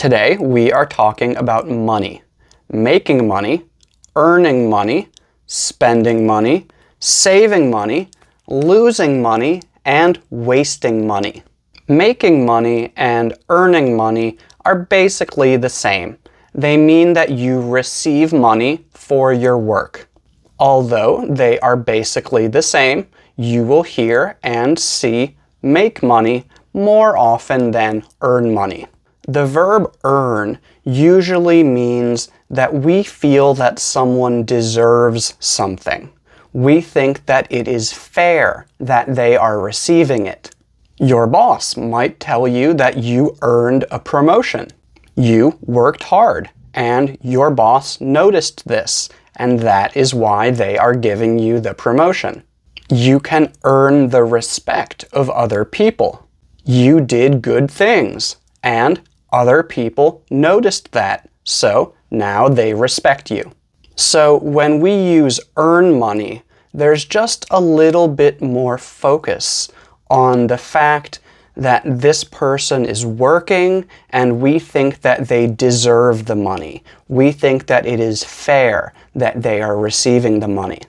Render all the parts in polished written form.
Today we are talking about money, making money, earning money, spending money, saving money, losing money, and wasting money. Making money and earning money are basically the same. They mean that you receive money for your work. Although they are basically the same, you will hear and see make money more often than earn money. The verb earn usually means that we feel that someone deserves something. We think that it is fair that they are receiving it. Your boss might tell you that you earned a promotion. You worked hard, and your boss noticed this, and that is why they are giving you the promotion. You can earn the respect of other people. You did good things, and other people noticed that, so now they respect you. So when we use earn money, there's just a little bit more focus on the fact that this person is working and we think that they deserve the money. We think that it is fair that they are receiving the money.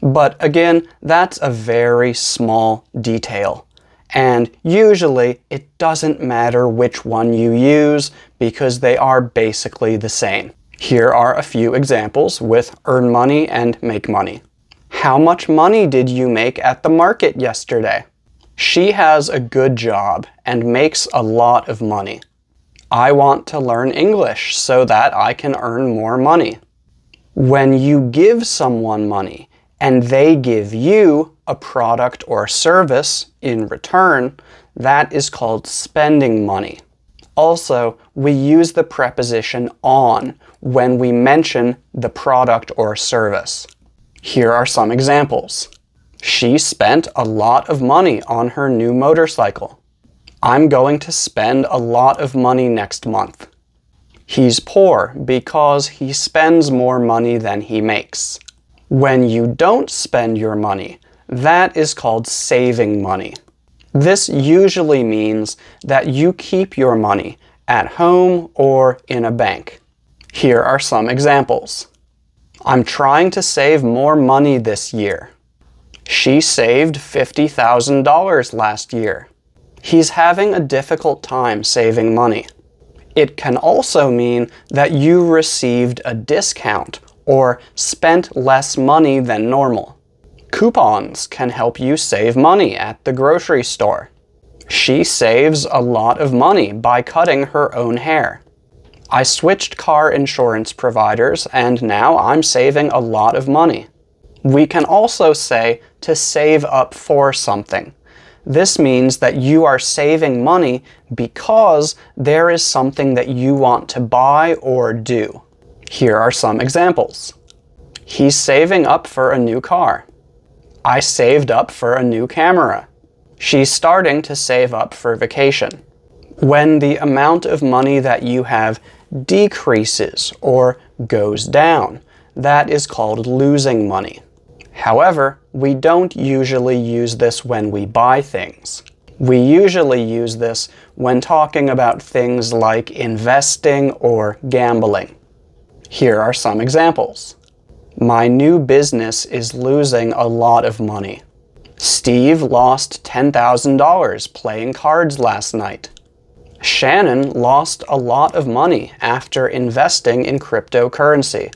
But again, that's a very small detail. And usually it doesn't matter which one you use because they are basically the same. Here are a few examples with earn money and make money. How much money did you make at the market yesterday? She has a good job and makes a lot of money. I want to learn English so that I can earn more money. When you give someone money and they give you a product or service in return, that is called spending money. Also, we use the preposition on when we mention the product or service. Here are some examples. She spent a lot of money on her new motorcycle. I'm going to spend a lot of money next month. He's poor because he spends more money than he makes. When you don't spend your money, that is called saving money. This usually means that you keep your money at home or in a bank. Here are some examples. I'm trying to save more money this year. She saved $50,000 last year. He's having a difficult time saving money. It can also mean that you received a discount or spent less money than normal. Coupons can help you save money at the grocery store. She saves a lot of money by cutting her own hair. I switched car insurance providers and now I'm saving a lot of money. We can also say to save up for something. This means that you are saving money because there is something that you want to buy or do. Here are some examples. He's saving up for a new car. I saved up for a new camera. She's starting to save up for vacation. When the amount of money that you have decreases or goes down, that is called losing money. However, we don't usually use this when we buy things. We usually use this when talking about things like investing or gambling. Here are some examples. My new business is losing a lot of money. Steve lost $10,000 playing cards last night. Shannon lost a lot of money after investing in cryptocurrency.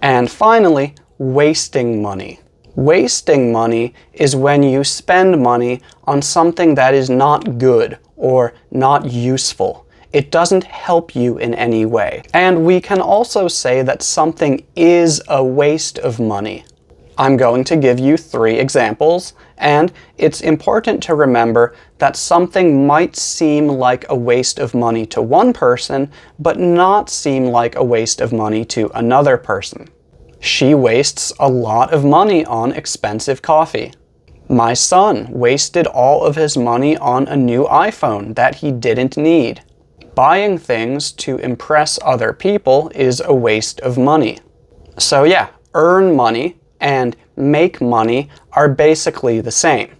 And finally, wasting money. Wasting money is when you spend money on something that is not good or not useful. It doesn't help you in any way. And we can also say that something is a waste of money. I'm going to give you 3 examples, and it's important to remember that something might seem like a waste of money to one person, but not seem like a waste of money to another person. She wastes a lot of money on expensive coffee. My son wasted all of his money on a new iPhone that he didn't need. Buying things to impress other people is a waste of money. So yeah, earn money and make money are basically the same.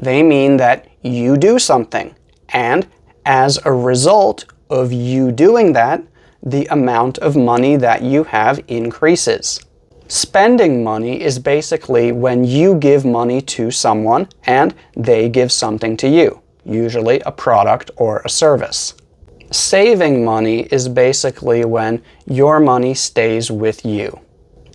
They mean that you do something, and as a result of you doing that, the amount of money that you have increases. Spending money is basically when you give money to someone and they give something to you, usually a product or a service. Saving money is basically when your money stays with you.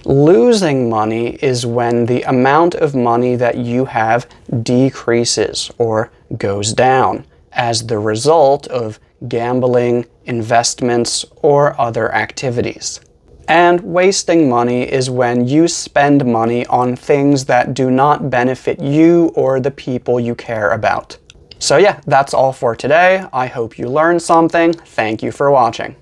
Losing money is when the amount of money that you have decreases or goes down as the result of gambling, investments, or other activities. And wasting money is when you spend money on things that do not benefit you or the people you care about. So yeah, that's all for today. I hope you learned something. Thank you for watching.